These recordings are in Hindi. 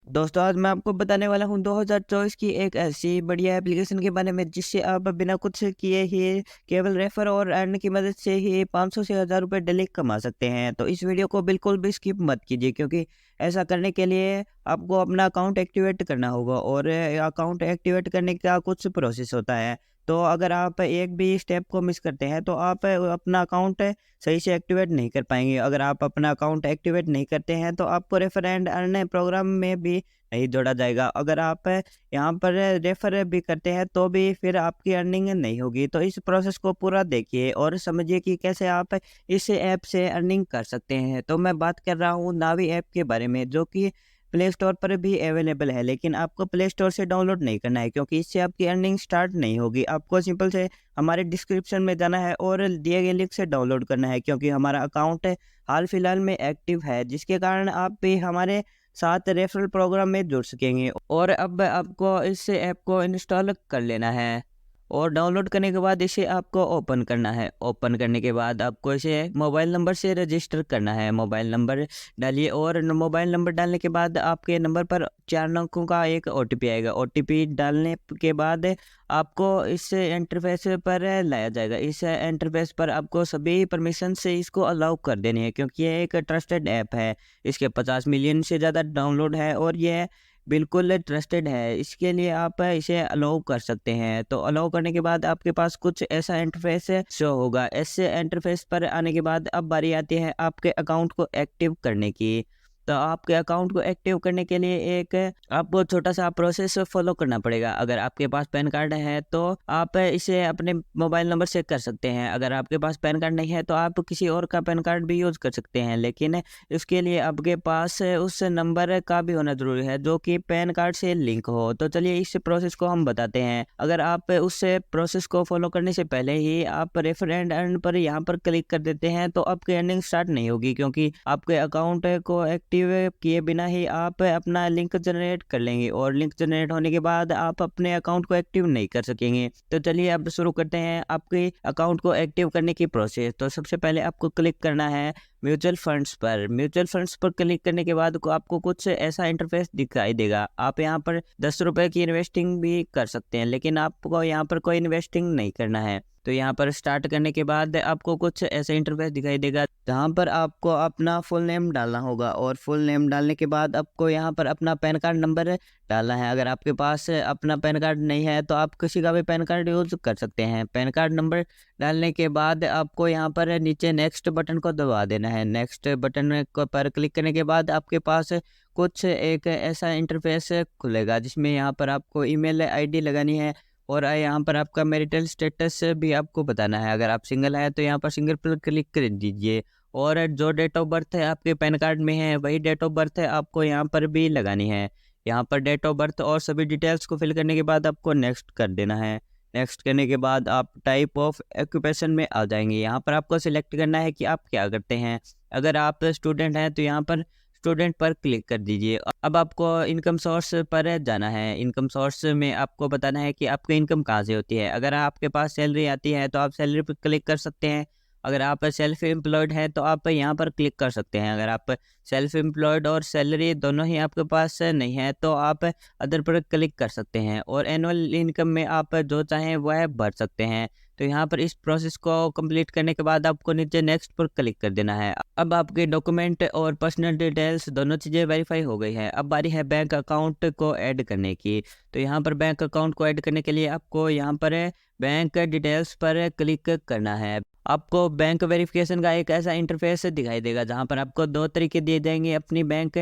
दोस्तों आज मैं आपको बताने वाला हूँ 2024 की एक ऐसी बढ़िया एप्लीकेशन के बारे में जिससे आप बिना कुछ किए ही केवल रेफर और अर्न की मदद से ही 500 से 1000 रुपये डेली कमा सकते हैं। तो इस वीडियो को बिल्कुल भी स्किप मत कीजिए क्योंकि ऐसा करने के लिए आपको अपना अकाउंट एक्टिवेट करना होगा और अकाउंट एक्टिवेट करने का कुछ प्रोसेस होता है। तो अगर आप एक भी स्टेप को मिस करते हैं तो आप अपना अकाउंट सही से एक्टिवेट नहीं कर पाएंगे। अगर आप अपना अकाउंट एक्टिवेट नहीं करते हैं तो आपको रेफर एंड अर्न प्रोग्राम में भी नहीं जोड़ा जाएगा। अगर आप यहाँ पर रेफर भी करते हैं तो भी फिर आपकी अर्निंग नहीं होगी। तो इस प्रोसेस को पूरा देखिए और समझिए कि कैसे आप इस ऐप से अर्निंग कर सकते हैं। तो मैं बात कर रहा हूँ नावी ऐप के बारे में, जो कि प्ले स्टोर पर भी अवेलेबल है, लेकिन आपको प्ले स्टोर से डाउनलोड नहीं करना है क्योंकि इससे आपकी अर्निंग स्टार्ट नहीं होगी। आपको सिंपल से हमारे डिस्क्रिप्शन में जाना है और दिए गए लिंक से डाउनलोड करना है क्योंकि हमारा अकाउंट हाल फिलहाल में एक्टिव है, जिसके कारण आप भी हमारे साथ रेफरल प्रोग्राम में जुड़ सकेंगे। और अब आपको इस ऐप को इंस्टॉल कर लेना है और डाउनलोड करने के बाद इसे आपको ओपन करना है। ओपन करने के बाद आपको इसे मोबाइल नंबर से रजिस्टर करना है। मोबाइल नंबर डालिए और मोबाइल नंबर डालने के बाद आपके नंबर पर 4 अंकों का एक ओटीपी आएगा। ओटीपी डालने के बाद आपको इस इंटरफेस पर लाया जाएगा। इस इंटरफेस पर आपको सभी परमिशन से इसको अलाउ कर देनी है क्योंकि ये एक ट्रस्टेड ऐप है। इसके 50 मिलियन से ज़्यादा डाउनलोड है और ये बिल्कुल ट्रस्टेड है। इसके लिए आप इसे अलाउ कर सकते हैं। तो अलाउ करने के बाद आपके पास कुछ ऐसा इंटरफेस शो होगा। ऐसे इंटरफेस पर आने के बाद अब बारी आती है आपके अकाउंट को एक्टिव करने की। तो आपके अकाउंट को एक्टिव करने के लिए एक आपको छोटा सा प्रोसेस फॉलो करना पड़ेगा। अगर आपके पास पैन कार्ड है तो आप इसे अपने मोबाइल नंबर से कर सकते हैं। अगर आपके पास पैन कार्ड नहीं है तो आप किसी और का पैन कार्ड भी यूज़ कर सकते हैं, लेकिन इसके लिए आपके पास उस नंबर का भी होना ज़रूरी है जो कि पैन कार्ड से लिंक हो। तो चलिए इस प्रोसेस को हम बताते हैं। अगर आप उस प्रोसेस को फॉलो करने से पहले ही आप रेफर एंड अर्न पर यहाँ पर क्लिक कर देते हैं तो आपकी अर्निंग स्टार्ट नहीं होगी क्योंकि आपके अकाउंट को एक्टिव किए बिना ही आप अपना लिंक जनरेट कर लेंगे और लिंक जनरेट होने के बाद आप अपने अकाउंट को एक्टिव नहीं कर सकेंगे। तो चलिए अब शुरू करते हैं आपके अकाउंट को एक्टिव करने की प्रोसेस। तो सबसे पहले आपको क्लिक करना है म्यूचुअल फंड्स पर। म्यूचुअल फंड्स पर क्लिक करने के बाद आपको कुछ ऐसा इंटरफेस दिखाई देगा। आप यहाँ पर 10 रुपये की इन्वेस्टिंग भी कर सकते हैं, लेकिन आपको यहाँ पर कोई इन्वेस्टिंग नहीं करना है। तो यहाँ पर स्टार्ट करने के बाद आपको कुछ ऐसा इंटरफेस दिखाई देगा जहाँ पर आपको अपना फुल नेम डालना होगा और फुल नेम डालने के बाद आपको यहाँ पर अपना पैन कार्ड नंबर डालना है। अगर आपके पास अपना पैन कार्ड नहीं है तो आप किसी का भी पैन कार्ड यूज़ कर सकते हैं। पैन कार्ड नंबर डालने के बाद आपको यहाँ पर नीचे नेक्स्ट बटन को दबा देना है। नेक्स्ट बटन पर क्लिक करने के बाद आपके पास कुछ एक ऐसा इंटरफेस खुलेगा जिसमें यहाँ पर आपको ईमेल आईडी लगानी है और यहाँ पर आपका मैरिटल स्टेटस भी आपको बताना है। अगर आप सिंगल है तो यहाँ पर सिंगल पर क्लिक कर दीजिए और जो डेट ऑफ बर्थ है आपके पैन कार्ड में है वही डेट ऑफ बर्थ है आपको यहाँ पर भी लगानी है। यहाँ पर डेट ऑफ बर्थ और सभी डिटेल्स को फिल करने के बाद आपको नेक्स्ट कर देना है। नेक्स्ट करने के बाद आप टाइप ऑफ ऑक्यूपेशन में आ जाएंगे। यहाँ पर आपको सिलेक्ट करना है कि आप क्या करते हैं। अगर आप स्टूडेंट हैं तो यहाँ पर स्टूडेंट पर क्लिक कर दीजिए। अब आपको इनकम सोर्स पर जाना है। इनकम सोर्स में आपको बताना है कि आपकी इनकम कहाँ से होती है। अगर आपके पास सैलरी आती है तो आप सैलरी पर क्लिक कर सकते हैं। अगर आप सेल्फ एम्प्लॉयड हैं तो आप यहाँ पर क्लिक कर सकते हैं। अगर आप सेल्फ एम्प्लॉयड और सैलरी दोनों ही आपके पास नहीं है तो आप अदर पर क्लिक कर सकते हैं और एनुअल इनकम में आप जो चाहें वह भर सकते हैं। तो यहाँ पर इस प्रोसेस को कंप्लीट करने के बाद आपको नीचे नेक्स्ट पर क्लिक कर देना है। अब आपके डॉक्यूमेंट और पर्सनल डिटेल्स दोनों चीज़ें वेरीफाई हो गई है। अब बारी है बैंक अकाउंट को ऐड करने की। तो यहाँ पर बैंक अकाउंट को ऐड करने के लिए आपको यहाँ पर बैंक डिटेल्स पर क्लिक करना है। आपको बैंक वेरिफिकेशन का एक ऐसा इंटरफेस दिखाई देगा जहां पर आपको 2 तरीके दिए जाएंगे अपनी बैंक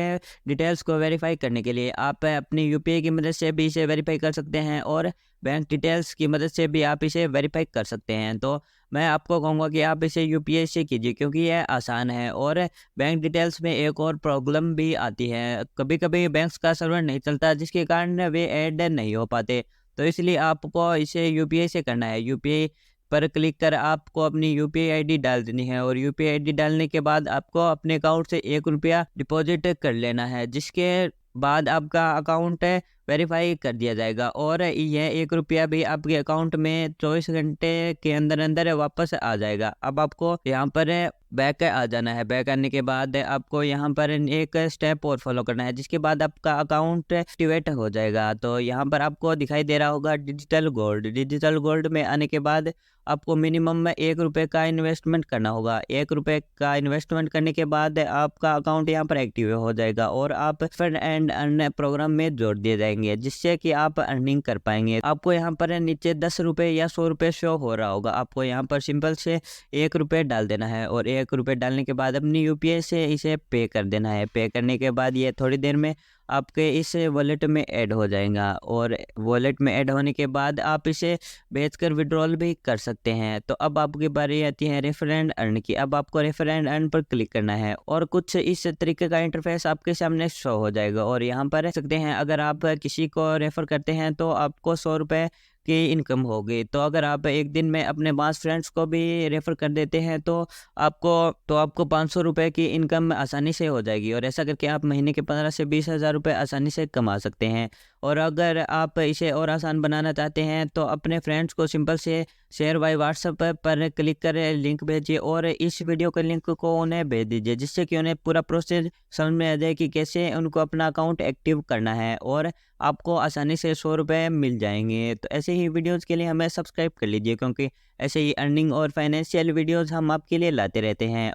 डिटेल्स को वेरीफाई करने के लिए। आप अपनी यूपीआई की मदद से भी इसे वेरीफाई कर सकते हैं और बैंक डिटेल्स की मदद से भी आप इसे वेरीफाई कर सकते हैं। तो मैं आपको कहूँगा कि आप इसे यूपीआई से कीजिए क्योंकि यह आसान है। और बैंक डिटेल्स में एक और प्रॉब्लम भी आती है, कभी कभी बैंक्स का सर्वर नहीं चलता जिसके कारण वे ऐड नहीं हो पाते। तो इसलिए आपको इसे यूपीआई से करना है। यूपीआई पर क्लिक कर आपको अपनी यूपीआई आईडी डाल देनी है और यूपीआई आईडी डालने के बाद आपको अपने अकाउंट से 1 रुपया डिपॉजिट कर लेना है, जिसके बाद आपका अकाउंट वेरीफाई कर दिया जाएगा और यह 1 रुपया भी आपके अकाउंट में 24 घंटे के अंदर अंदर वापस आ जाएगा। अब आपको यहाँ पर बैक आ जाना है। बैक आने के बाद आपको यहाँ पर एक स्टेप और फॉलो करना है, जिसके बाद आपका अकाउंट एक्टिवेट हो जाएगा। तो यहाँ पर आपको दिखाई दे रहा होगा डिजिटल गोल्ड। डिजिटल गोल्ड में आने के बाद आपको मिनिमम में ₹1 का इन्वेस्टमेंट करना होगा। ₹1 का इन्वेस्टमेंट करने के बाद आपका अकाउंट यहाँ पर एक्टिव हो जाएगा और आप फंड एंड अर्न प्रोग्राम में जोड़ दिए जाएंगे, जिससे कि आप अर्निंग कर पाएंगे। आपको यहाँ पर नीचे ₹10 या ₹100 शो हो रहा होगा। आपको यहाँ पर सिंपल से ₹1 डाल देना है और ₹1 डालने के बाद अपनी यूपीआई से इसे पे कर देना है। पे करने के बाद ये थोड़ी देर में आपके इस वॉलेट में ऐड हो जाएगा और वॉलेट में ऐड होने के बाद आप इसे बेचकर विड्रॉल भी कर सकते हैं। तो अब आपकी बारी आती है रेफर एंड अर्न की। अब आपको रेफर एंड अर्न पर क्लिक करना है और कुछ इस तरीके का इंटरफेस आपके सामने शो हो जाएगा और यहाँ पर देख सकते हैं, अगर आप किसी को रेफर करते हैं तो आपको ₹100 की इनकम होगी। तो अगर आप एक दिन में अपने 5 फ्रेंड्स को भी रेफर कर देते हैं तो आपको ₹500 की इनकम आसानी से हो जाएगी और ऐसा करके आप महीने के 15 से 20 हज़ार रुपये आसानी से कमा सकते हैं। और अगर आप इसे और आसान बनाना चाहते हैं तो अपने फ्रेंड्स को सिंपल से शेयर बाय व्हाट्सएप पर क्लिक कर लिंक भेजिए और इस वीडियो के लिंक को उन्हें भेज दीजिए, जिससे कि उन्हें पूरा प्रोसेस समझ में आ जाए कि कैसे उनको अपना अकाउंट एक्टिव करना है और आपको आसानी से ₹100 मिल जाएंगे। तो ऐसे ही वीडियोज़ के लिए हमें सब्सक्राइब कर लीजिए, क्योंकि ऐसे ही अर्निंग और फाइनेंशियल वीडियोज़ हम आपके लिए लाते रहते हैं।